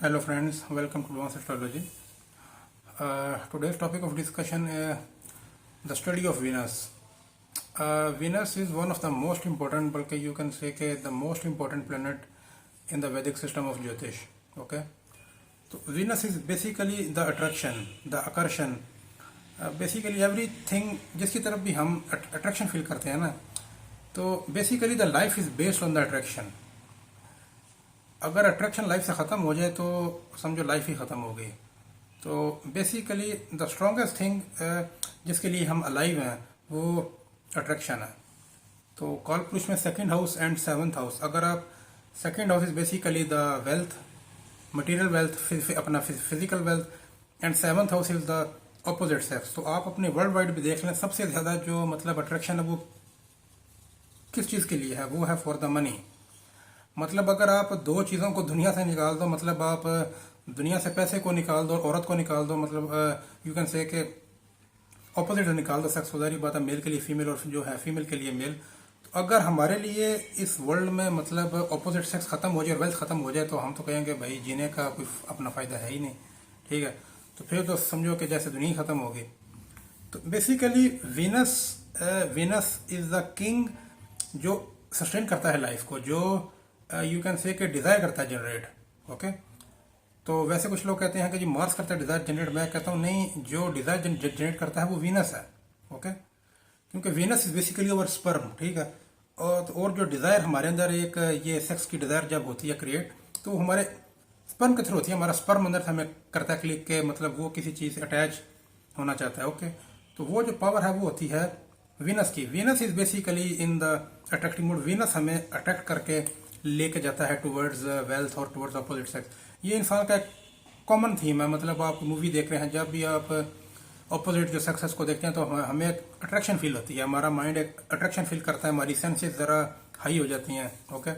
Hello friends, welcome to Advanced Astrology. Today's topic of discussion is the study of Venus. Venus is one of the most important, बल्कि you can say कि the most important planet in the Vedic system of Jyotish. Okay, तो Venus is basically the attraction, the आकर्षण, basically everything जिसकी तरफ भी हम attraction feel करते हैं ना, तो basically the life is based on the attraction. अगर अट्रैक्शन लाइफ से ख़त्म हो जाए तो समझो लाइफ ही ख़त्म हो गई. तो बेसिकली द स्ट्रॉन्गेस्ट थिंग जिसके लिए हम अलाइव हैं वो अट्रैक्शन है. तो कॉलपुरुष में second house and seventh house, अगर आप second house is basically the wealth, material wealth, अपना physical wealth, and seventh house is the opposite sex. तो आप अपने वर्ल्ड वाइड भी देख लें, सबसे ज़्यादा जो मतलब अट्रैक्शन है वो किस चीज़ के लिए है, वो है फॉर द मनी. मतलब अगर आप दो चीज़ों को दुनिया से निकाल दो, मतलब आप दुनिया से पैसे को निकाल दो और औरत को निकाल दो, मतलब यू कैन से कि ऑपोजिट निकाल दो, सेक्स वगैरह बात है, मेल के लिए फीमेल और जो है फीमेल के लिए मेल. तो अगर हमारे लिए इस वर्ल्ड में मतलब ऑपोजिट सेक्स खत्म हो जाए, वेल्थ खत्म हो जाए, तो हम तो कहेंगे भाई जीने का कोई अपना फ़ायदा है ही नहीं. ठीक है, तो फिर तो समझो कि जैसे दुनिया खत्म होगी. तो basically Venus is the king जो सस्टेन करता है लाइफ को, जो यू कैन से कि डिज़ायर करता है जनरेट. ओके, तो वैसे कुछ लोग कहते हैं कि जी मार्स करता है डिज़ायर जनरेट. मैं कहता हूँ नहीं, जो डिज़ायर जनरेट करता है वो वीनस है. ओके, क्योंकि Venus is basically over sperm. ठीक है, और जो डिज़ायर हमारे अंदर एक ये सेक्स की डिज़ायर जब होती है क्रिएट, तो वो हमारे स्पर्म के थ्रू होती है. हमारा स्पर्म अंदर से हमें करता है क्लिक के, मतलब वो किसी चीज़ से अटैच होना चाहता है. ओके, तो वो जो पावर है वो होती है वीनस की. Venus is basically in the attractive mood. Venus हमें अट्रैक्ट करके लेके जाता है टुवर्ड्स वेल्थ और टुवर्ड्स अपोजिट सेक्स. ये इंसान का एक कॉमन थीम है. मतलब आप मूवी देख रहे हैं, जब भी आप अपोजिट जो सेक्सेस को देखते हैं तो हमें एक अट्रैक्शन फील होती है, हमारा माइंड एक अट्रैक्शन फील करता है, हमारी सेंसेस ज़रा हाई हो जाती हैं. ओके,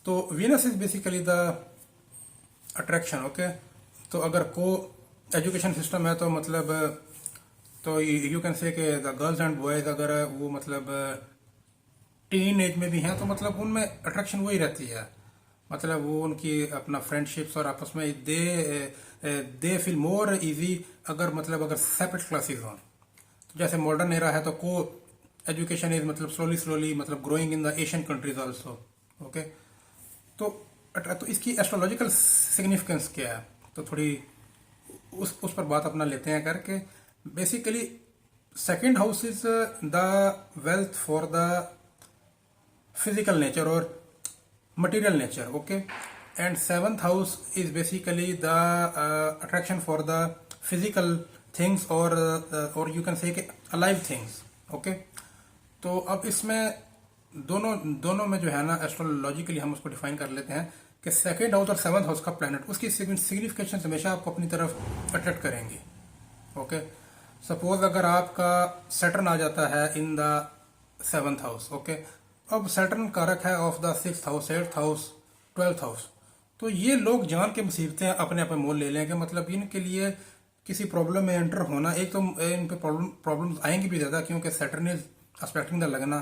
तो Venus is basically the attraction. Okay, तो अगर को एजुकेशन सिस्टम है तो मतलब तो यू कैन से कि द गर्ल्स एंड बॉयज अगर वो मतलब टीन एज में भी हैं तो मतलब उनमें अट्रैक्शन वही रहती है. मतलब वो उनकी अपना फ्रेंडशिप्स और आपस में दे फील मोर इजी अगर सेपरेट क्लासेस हों. तो जैसे मॉडर्न एरा है तो को एजुकेशन इज मतलब स्लोली मतलब growing in the Asian countries also. Okay, तो इसकी एस्ट्रोलॉजिकल सिग्निफिकेंस क्या है, तो थोड़ी उस पर बात अपना लेते हैं करके. Basically second house is the wealth for the physical nature और material nature. Okay, and seventh house is basically the attraction for the physical things और you can say alive things. Okay, तो अब इसमें दोनों में जो है ना एस्ट्रोलॉजिकली हम उसको डिफाइन कर लेते हैं कि सेकेंड हाउस और सेवंथ हाउस का प्लैनेट उसकी सिग्निफिकेशन हमेशा आपको अपनी तरफ अट्रैक्ट करेंगे. ओके, सपोज अगर आपका सैटर्न आ जाता है in the seventh house. Okay, अब सैटर्न कारक है of the sixth house, eighth house, twelfth house. तो ये लोग जान के मुसीबतें अपने आप में मोल ले लेंगे. मतलब इनके लिए किसी प्रॉब्लम में एंटर होना, एक तो इन पे प्रॉब्लम्स आएंगी भी ज़्यादा, क्योंकि सैटर्न इज एस्पेक्टिंग द लगना.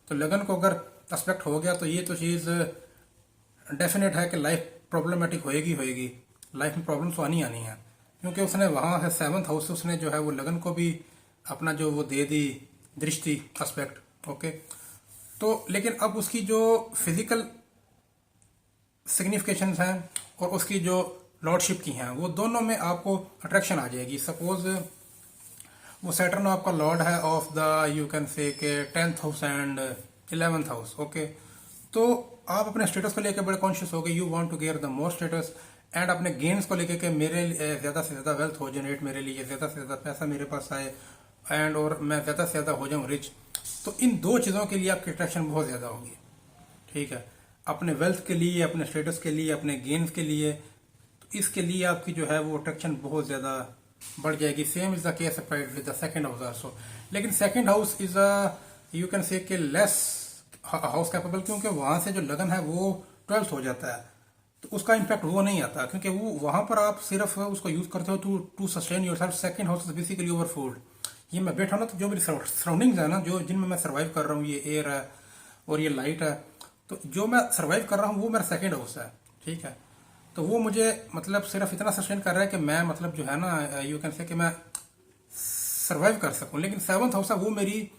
तो लगन को अगर एस्पेक्ट हो गया तो ये तो चीज़ डेफिनेट है कि लाइफ प्रॉब्लमेटिक होएगी. लाइफ में प्रॉब्लम्स तो आनी है, क्योंकि उसने वहाँ से सेवंथ हाउस से उसने जो है वो लगन को भी अपना जो वो दे दी दृष्टि एस्पेक्ट. ओके, तो लेकिन अब उसकी जो फिजिकल सिग्निफिकेशन हैं और उसकी जो लॉर्डशिप की हैं वो दोनों में आपको अट्रैक्शन आ जाएगी. सपोज वो सैटर्न आपका लॉर्ड है ऑफ द यू कैन से के 10th house and 11th house. Okay, तो आप अपने स्टेटस को लेकर बड़े कॉन्शियस हो गए. You want to get the more status and अपने गेन्स को लेकर के मेरे ज़्यादा से ज़्यादा वेल्थ हो जनरेट, मेरे लिए ज़्यादा से ज़्यादा पैसा मेरे पास आए एंड और मैं ज़्यादा से ज़्यादा हो जाऊँ रिच. तो इन दो चीज़ों के लिए आपकी अट्रैक्शन बहुत ज़्यादा होगी. ठीक है, अपने वेल्थ के लिए, अपने स्टेटस के लिए, अपने गेन्स के लिए, तो इसके लिए आपकी जो है वो अट्रैक्शन बहुत ज़्यादा बढ़ जाएगी. Same is the case applied with the second house also. लेकिन second house is you can say कि लेस हाउस कैपेबल, क्योंकि वहाँ से जो लगन है वो 12th हो जाता है. तो उसका इम्पैक्ट वो नहीं आता, क्योंकि वो वहाँ पर आप सिर्फ उसको यूज़ करते हो to sustain yourself. Second house is basically over food. ये मैं बैठा ना तो जो मेरी सराउंडिंग्स है ना, जो जिनमें मैं सर्वाइव कर रहा हूँ, ये एयर है और ये लाइट है, तो जो मैं सर्वाइव कर रहा हूँ वो मेरा सेकेंड हाउस है. ठीक है, तो वो मुझे मतलब सिर्फ इतना सस्टेन कर रहा है कि मैं मतलब जो है ना यू कैन से कि मैं सरवाइव कर सकूं। लेकिन सेवन्थ हाउस है वो मेरी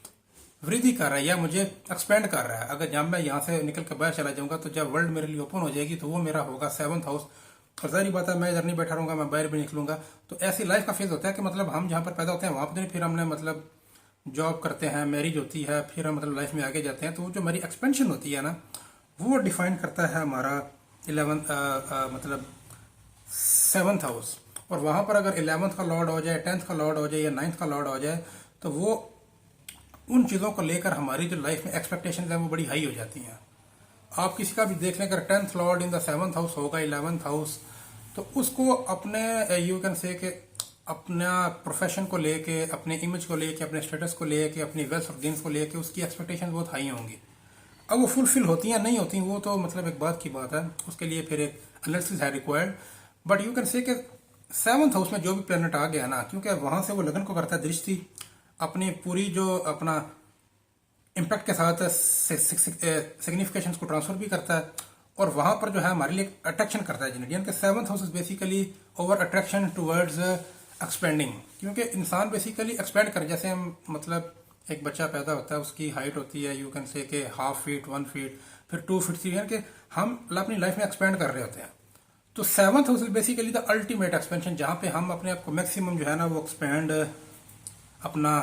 वृद्धि कर रहा है या मुझे एक्सपेंड कर रहा है। अगर जब मैं यहाँ से निकल कर बाहर चला जाऊंगा तो जब वर्ल्ड मेरे लिए ओपन हो जाएगी तो वो मेरा होगा सेवन्थ हाउस। और जाहिर बात है मैं इधर नहीं बैठा रहूंगा, मैं बाहर भी निकलूंगा। तो ऐसी लाइफ का फेज होता है कि मतलब हम जहाँ पर पैदा होते हैं वहां पर फिर हमने मतलब जॉब करते हैं, मैरिज होती है, फिर हम मतलब लाइफ में आगे जाते हैं। तो वो जो हमारी एक्सपेंशन होती है ना वो डिफाइन करता है हमारा 11 मतलब सेवन्थ हाउस। और वहां पर अगर 11th का लॉर्ड हो जाए, 10th का लॉर्ड हो जाए या 9th का लॉर्ड हो जाए तो वो उन चीज़ों को लेकर हमारी जो लाइफ में एक्सपेक्टेशन है वो बड़ी हाई हो जाती हैं। आप किसी का भी देख लें, अगर 10th Lord in the 7th house होगा, 11th हाउस, तो उसको अपने यू कैन से कि अपना प्रोफेशन को लेके, अपने इमेज को लेके, अपने स्टेटस को लेके, अपनी वेल्थ और गेन्स को लेके उसकी एक्सपेक्टेशन बहुत हाई होंगी। अब वो फुलफिल होती हैं नहीं होती वो तो मतलब एक बात की बात है, उसके लिए फिर एक एनालिसिस है required. But you can say कि 7th हाउस में जो भी प्लेनेट आ गया ना, क्योंकि वहां से वो लगन को करता है दृष्टि, अपनी पूरी जो अपना इम्पैक्ट के साथ सिग्निफिकेशन को ट्रांसफर भी करता है। और वहां पर जो है हमारे लिए अट्रैक्शन करता है जनरेट, यानी कि 7th house is basically over attraction towards expanding. क्योंकि इंसान बेसिकली एक्सपेंड कर, जैसे हम मतलब एक बच्चा पैदा होता है, उसकी हाइट होती है यू कैन से के 1/2 फीट, 1 फीट, फिर 2 फीट 3, यानी कि हम अपनी लाइफ में एक्सपेंड कर रहे होते हैं। तो 7th house is basically the ultimate expansion, जहां पे हम अपने आप को मैक्सिमम जो है ना वो एक्सपेंड अपना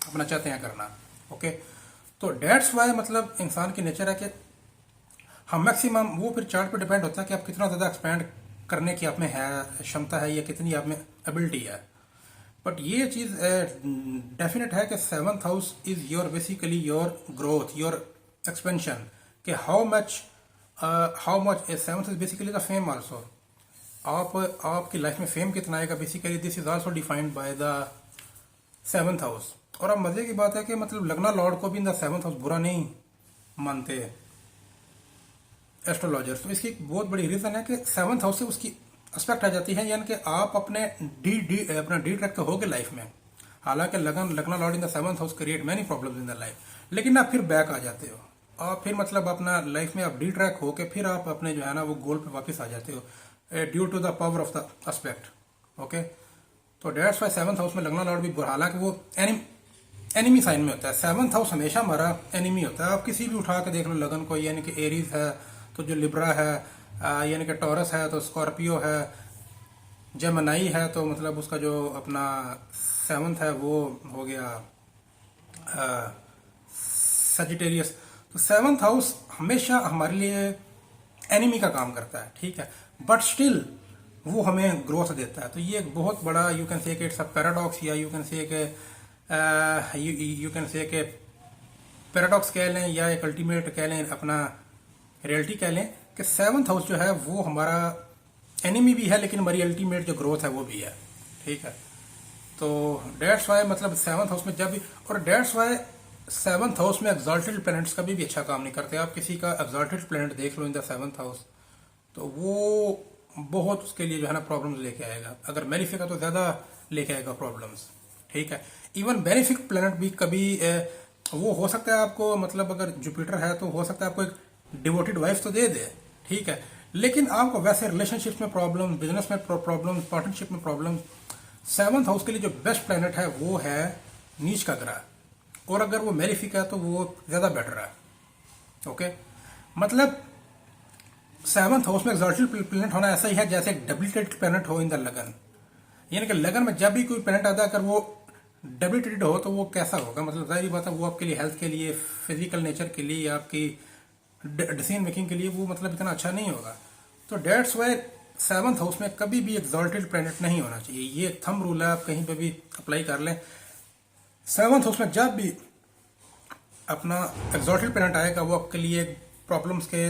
अपना चाहते हैं करना। ओके, तो डेट्स वाई मतलब इंसान की नेचर है कि हम मैक्सिमम, वो फिर चार्ट पे डिपेंड होता है कि आप कितना ज्यादा एक्सपेंड करने की आप में है क्षमता है या कितनी आप में एबिलिटी है। बट ये चीज डेफिनेट है कि 7th house is your basically your growth, your expansion, कि how much 7th is basically the fame also. आप आपकी लाइफ में फेम कितना आएगा, basically this is also defined by the 7th house. और अब मजे की बात है कि मतलब लगना लॉर्ड को भी इन द 7th हाउस बुरा नहीं मानते एस्ट्रोलॉजर्स। तो इसकी एक बहुत बड़ी रीजन है कि 7th हाउस से उसकी एस्पेक्ट आ जाती है, यानी कि आप अपने अपना डी ट्रैक तो होगे लाइफ में। हालांकि लगना Lord in the 7th house create many problems in the life, लेकिन आप फिर बैक आ जाते हो। आप फिर मतलब अपना लाइफ में आप डी ट्रैक होके फिर आप अपने जो है ना वो गोल पे वापस आ जाते हो due to the power of the aspect. Okay, तो डेट्स वाई 7th हाउस में लगना लॉर्ड भी बुरा, हालांकि वो एनिमी साइन में होता है। 7th हाउस हमेशा हमारा एनिमी होता है। आप किसी भी उठा के देख लो लगन को, यानी कि एरीज है तो जो लिब्रा है, यानी कि टॉरस है तो स्कॉर्पियो है, जेमिनी है तो मतलब उसका जो अपना 7th है वो हो गया सजिटेरियस। तो 7th हाउस हमेशा हमारे लिए एनिमी का काम करता है, ठीक है, बट स्टिल वो हमें ग्रोथ देता है। तो ये एक बहुत बड़ा you can say it's a paradox, या you can say you can say paradox कह लें या एक अल्टीमेट कह लें, अपना रियलिटी कह लें कि 7th हाउस जो है वो हमारा एनिमी भी है लेकिन हमारी अल्टीमेट जो ग्रोथ है वो भी है, ठीक है। तो डेट्स वाई मतलब 7th हाउस में जब भी, और डेट्स वाई 7th हाउस में एक्सॉल्टेड प्लैनेट्स कभी भी अच्छा काम नहीं करते। आप किसी का एक्सॉल्टेड प्लैनेट देख लो इन द 7th हाउस तो वो बहुत उसके लिए जो है ना प्रॉब्लम्स लेके आएगा। अगर मेलिफिक है तो ज्यादा लेके आएगा प्रॉब्लम्स, ठीक है। इवन बेनिफिक प्लैनेट भी कभी वो हो सकता है आपको, मतलब अगर जुपिटर है तो हो सकता है आपको एक डिवोटेड वाइफ तो दे दे, ठीक है, लेकिन आपको वैसे रिलेशनशिप में प्रॉब्लम, बिजनेस में प्रॉब्लम, पार्टनरशिप में प्रॉब्लम। 7th हाउस के लिए जो बेस्ट प्लैनेट है वो है नीच का ग्रह, और अगर वो मेलिफिक है तो वो ज्यादा बेटर है। ओके, मतलब 7th हाउस में एक्सॉल्टेड प्लैनेट होना ऐसा ही है जैसे एक डब्लिकेटेड प्लैनेट हो इन द लगन, यानी कि लगन में जब भी कोई प्लैनेट आता है अगर वो डब्लिकेटेड हो तो वो कैसा होगा, मतलब जाहिर बात है वो आपके लिए हेल्थ के लिए, फिजिकल नेचर के लिए, आपकी डिसीजन मेकिंग के लिए वो मतलब इतना अच्छा नहीं होगा। तो डेट्स वाई 7th हाउस में कभी भी एक्सॉल्टेड प्लैनेट नहीं होना चाहिए। ये थंब रूल है, आप कहीं पे भी अप्लाई कर लें। 7th हाउस में जब भी अपना एक्सॉल्टेड प्लैनेट आएगा वो आपके लिए प्रॉब्लम्स के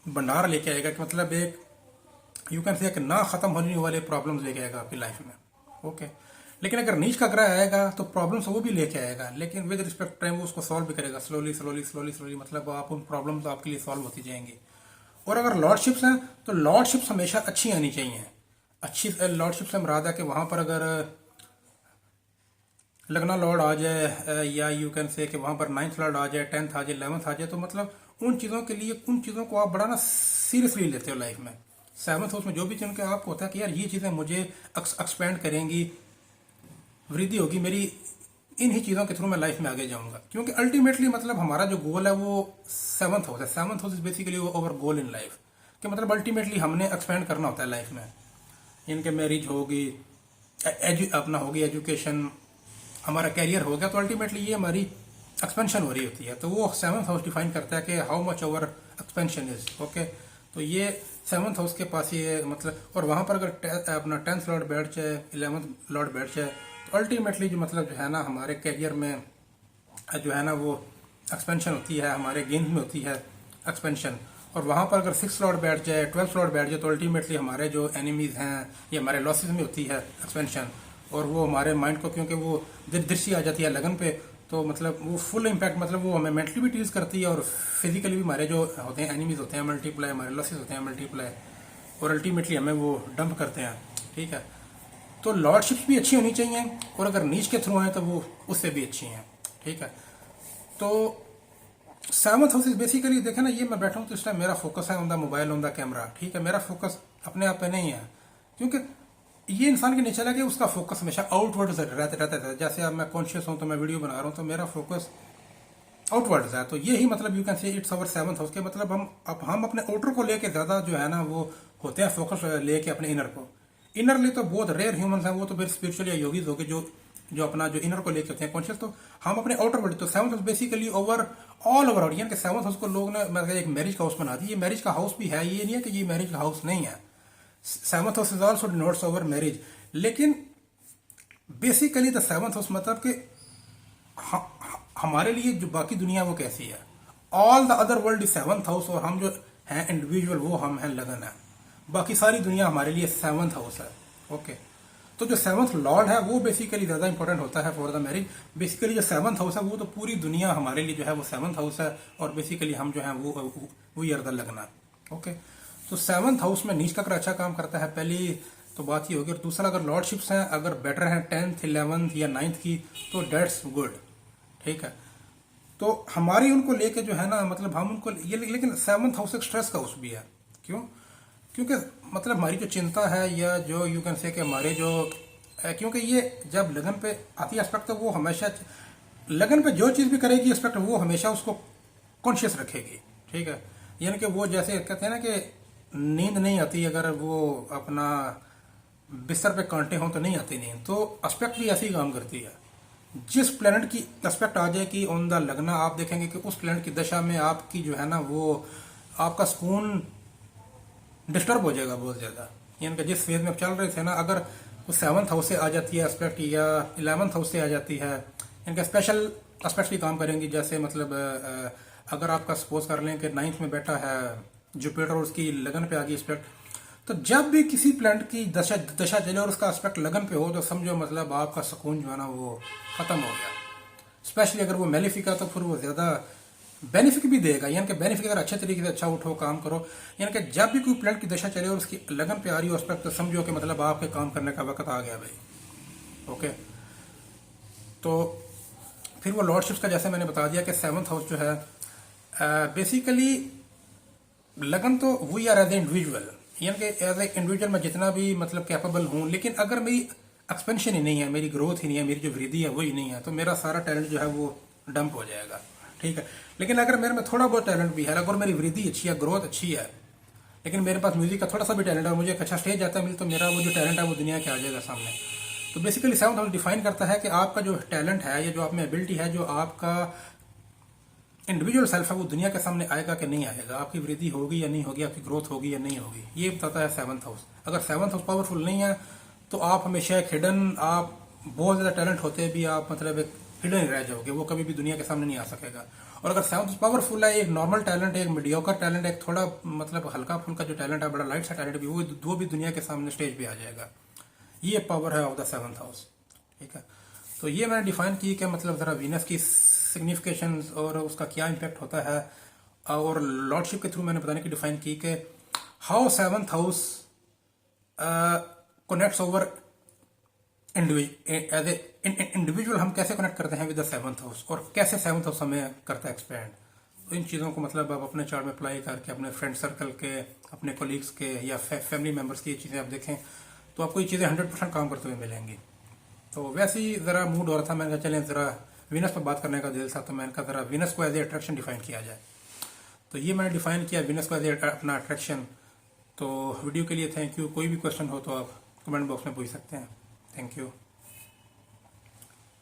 भंडार लेके आएगा, कि मतलब एक यू कैन से ना खत्म होने वाले प्रॉब्लम्स लेके आएगा आपकी लाइफ में। ओके, लेकिन अगर नीच का ग्रह आएगा तो प्रॉब्लम्स वो भी लेके आएगा, लेकिन विद रिस्पेक्ट टाइम वो उसको सॉल्व भी करेगा स्लोली स्लोली स्लोली स्लोली, मतलब आप उन प्रॉब्लम्स आपके लिए सॉल्व होती जाएंगी। और अगर लॉर्डशिप्स हैं तो लॉर्डशिप्स हमेशा अच्छी आनी चाहिए। अच्छी लॉर्डशिप से मुराद है कि वहां पर अगर लगना लॉर्ड आ जाए, या यू कैन से कि वहां पर 9th लॉर्ड आ जाए, 10th आ जाए, 11th आ जाए, तो मतलब उन चीजों के लिए, उन चीजों को आप बड़ा ना सीरियसली लेते हो लाइफ में। सेवन्थ हाउस में जो भी चीज़ के आपको होता है कि यार ये चीज़ें मुझे एक्सपेंड करेंगी, वृद्धि होगी मेरी, इन ही चीज़ों के थ्रू मैं लाइफ में आगे जाऊंगा। क्योंकि अल्टीमेटली मतलब हमारा जो गोल है वो सेवन्थ हाउस है। Seventh house is basically over goal in life, कि मतलब अल्टीमेटली हमने एक्सपेंड करना होता है लाइफ में। इनके मैरिज होगी, अपना होगी एजुकेशन, हमारा कैरियर हो गया, तो अल्टीमेटली ये हमारी एक्सपेंशन हो रही होती है। तो वो सेवन्थ हाउस डिफाइन करता है कि how much over expansion is. Okay, तो ये सेवन्थ हाउस के पास ये मतलब, और वहाँ पर अगर अपना 10th लॉर्ड बैठ जाए, 11th लॉर्ड बैठ जाए, तो अल्टीमेटली जो मतलब जो है ना हमारे कैरियर में जो है ना वो एक्सपेंशन होती है, हमारे गेम्स में होती है एक्सपेंशन। और वहाँ पर अगर 6th लॉर्ड बैठ जाए, 12th लॉर्ड बैठ जाए, तो अल्टीमेटली हमारे जो एनिमीज हैं ये हमारे लॉसेस में होती है एक्सपेंशन। और वो हमारे माइंड को, क्योंकि वो दृष्टि आ जाती है लगन पे, तो मतलब वो फुल इम्पैक्ट, मतलब वो हमें मेंटली भी टीज करती है और फिजिकली भी हमारे जो होते हैं एनिमीज होते हैं मल्टीप्लाई, हमारे लॉसेस होते हैं मल्टीप्लाई, और अल्टीमेटली हमें वो डंप करते हैं। ठीक है, तो लॉर्डशिप्स भी अच्छी होनी चाहिए, और अगर नीच के थ्रू हैं तो वो उससे भी अच्छी हैं। ठीक है, तो सेवन्थ हाउस बेसिकली देखे ना, ये मैं बैठा हूँ तो इस टाइम मेरा फोकस है on the mobile, on the camera. ठीक है, मेरा फोकस अपने आप पे नहीं है, क्योंकि ये इंसान के नेचर है कि उसका फोकस हमेशा आउटवर्ड रहता है। जैसे अब मैं कॉन्शियस हूँ तो मैं वीडियो बना रहा हूँ, तो मेरा फोकस आउटवर्ड है। तो यही मतलब you can say it's our seventh house के मतलब हम अपने आउटर को लेके ज्यादा जो है ना वो होते हैं फोकस लेके अपने इनर को। इनरली तो बहुत रेयर ह्यूमंस हैं, वो तो फिर स्पिरिचुअल या योगीज हो गए जो जो अपना जो इनर को लेके होते हैं कॉन्शियस। तो हम अपने आउटर वर्ल्ड, तो seventh house basically over all over out, यानी कि सेवंथ हाउस को लोग ने मतलब एक मैरिज का हाउस बना दी। ये मैरिज का हाउस भी है, ये नहीं है कि ये मैरिज का हाउस नहीं है। Seventh house is also denotes over marriage, लेकिन बेसिकली द सेवंथ हाउस मतलब कि हमारे लिए जो बाकी दुनिया वो कैसी है, all the other world is seventh house, और हम जो हैं इंडिविजुअल वो हम हैं लगन है, बाकी सारी दुनिया हमारे लिए सेवंथ हाउस है। ओके, तो जो सेवंथ लॉर्ड है वो बेसिकली ज्यादा इंपॉर्टेंट होता है फॉर द मैरिज। बेसिकली जो सेवंथ हाउस है वो तो पूरी दुनिया हमारे लिए जो है वो सेवंथ हाउस है, और बेसिकली हम जो है वो आर द लगना। ओके, तो सेवंथ हाउस में नीच का अगर अच्छा काम करता है, पहली तो बात ये होगी। और दूसरा, अगर लॉर्डशिप्स हैं अगर बेटर हैं 10th 11th या 9th की, तो डेट्स गुड। ठीक है, तो हमारी उनको लेके जो है ना मतलब हम उनको ये, लेकिन सेवंथ हाउस एक स्ट्रेस का हाउस भी है। क्यों? क्योंकि मतलब हमारी जो चिंता है या जो यू कैन से कि हमारे जो क्योंकि ये जब लगन पे आती है एस्पेक्ट, तो वो हमेशा लगन पे जो चीज़ भी करेगी एस्पेक्ट वो हमेशा उसको कॉन्शियस रखेगी। ठीक है, यानी कि वो जैसे कहते हैं ना कि नींद नहीं आती अगर वो अपना बिस्तर पे कांटे हों तो नहीं आती नींद, तो एस्पेक्ट भी ऐसे ही काम करती है। जिस प्लेनेट की एस्पेक्ट आ जाए कि ऑन द लगना, आप देखेंगे कि उस प्लेनेट की दशा में आपकी जो है ना वो आपका सुकून डिस्टर्ब हो जाएगा बहुत ज्यादा। यानी कि जिस फेज में चल रहे थे ना, अगर वो सेवंथ हाउस से आ जाती है एस्पेक्ट या 11th हाउस से आ जाती है, यानी कि स्पेशल एस्पेक्ट्स भी काम करेंगी। जैसे मतलब अगर आपका सपोज कर लें कि 9th में बैठा है जुपिटर और उसकी लगन पे आ गई एस्पेक्ट, तो जब भी किसी प्लैनेट की दशा दशा चले और उसका एस्पेक्ट लगन पे हो, तो समझो मतलब आपका सुकून जो है ना वो खत्म हो गया। स्पेशली अगर वो मेलिफिक है तो फिर वो ज्यादा बेनिफिट भी देगा। यानी कि बेनिफिट अगर अच्छे तरीके से अच्छा उठो काम करो, यानी कि जब भी कोई प्लेनेट की दशा चले और उसकी लगन पे आ रही हो एस्पेक्ट, तो समझो कि मतलब आपके काम करने का वक्त आ गया भाई। ओके, तो फिर वो लॉर्डशिप्स का जैसे मैंने बता दिया कि सेवंथ हाउस जो है बेसिकली लगन तो we are as a individual, यानी कि एज ए इंडिविजुअल मैं जितना भी मतलब कैपेबल हूँ, लेकिन अगर मेरी एक्सपेंशन ही नहीं है, मेरी ग्रोथ ही नहीं है, मेरी जो वृद्धि है वही नहीं है, तो मेरा सारा टैलेंट जो है वो डंप हो जाएगा। ठीक है, लेकिन अगर मेरे में थोड़ा बहुत टैलेंट भी है, अगर मेरी वृद्धि अच्छी है, ग्रोथ अच्छी है, लेकिन मेरे पास म्यूजिक का थोड़ा सा भी टैलेंट है, मुझे एक अच्छा स्टेज आता है मिल, तो मेरा वो जो टैलेंट है वो दुनिया के आ जाएगा सामने। तो बेसिकली सेवंथ हाउस डिफाइन करता है कि आपका जो टैलेंट है या जो आप में एबिलिटी है, जो आपका इंडिविजुअल सेल्फ है, वो दुनिया के सामने आएगा कि नहीं आएगा, आपकी वृद्धि होगी या नहीं होगी, आपकी ग्रोथ होगी या नहीं होगी, ये बताता है सेवंथ हाउस। अगर सेवंथ हाउस पावरफुल नहीं है तो आप हमेशा एक हिडन, आप बहुत ज्यादा टैलेंट होते भी आप मतलब एक हिडन ही रह जाओगे, वो कभी भी दुनिया के सामने नहीं आ सकेगा। और अगर सेवंथ हाउस पावरफुल है, एक नॉर्मल टैलेंट, एक मीडियोकर टैलेंट, एक थोड़ा मतलब हल्का फुल्का जो टैलेंट है, बड़ा लाइट सा टैलेंट भी, वो भी दुनिया के सामने स्टेज पे आ जाएगा। ये पावर है ऑफ द सेवंथ हाउस। ठीक है, तो ये मैंने डिफाइन की कि मतलब जरा वीनस की सिग्निफिकेशन और उसका क्या इम्पैक्ट होता है, और लॉर्डशिप के थ्रू मैंने बताने की डिफाइन की कि how seventh house connects over as a individual, हम कैसे कनेक्ट करते हैं विद द सेवंथ हाउस, और कैसे सेवंथ हाउस हमें करता है एक्सपेंड। तो इन चीज़ों को मतलब आप अपने चार्ट में अप्लाई करके अपने फ्रेंड सर्कल के, अपने कोलीग्स के या फैमिली मेम्बर्स की ये चीज़ें आप देखें तो आपको ये चीज़ें 100% काम करते हुए मिलेंगी। तो वैसे ही ज़रा मूड हो रहा था, मैंने कहा चलें ज़रा वीनस पर बात करने का दिल था, तो मैंने कहा ज़रा वीनस को एज ए अट्रैक्शन डिफाइन किया जाए। तो ये मैंने डिफाइन किया वीनस को एज ए अपना अट्रैक्शन। तो वीडियो के लिए थैंक यू। कोई भी क्वेश्चन हो तो आप कमेंट बॉक्स में पूछ सकते हैं। Thank you.